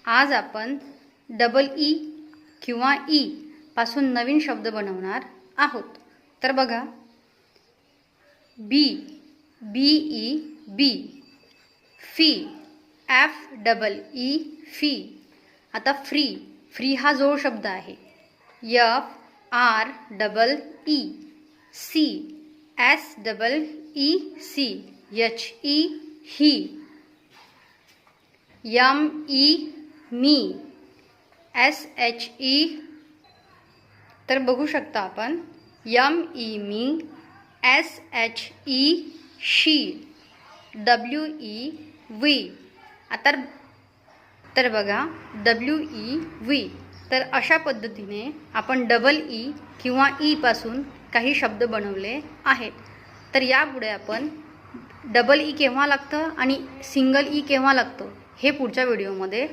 आज आपण double E किंवा ई पासून नवीन शब्द बनवणार आहोत। तर बघा, bee B E bee, fee F double E fee. आता फ्री, फ्री हा जोड शब्द आहे। F R double E, see S double E see, H E he, M E me, S H E. तर बघू शकता आपण, M E me, S H E she, W E we. आता तर बघा, डब्ल्यू ई वी। तर अशा पद्धतीने आपण डबल ई किंवा ई पासून काही शब्द बनवले आहेत। तर यापुढे आपण डबल ई केव्हा लागतं आणि सिंगल ई केव्हा लागतं हे पुढच्या व्हिडिओमध्ये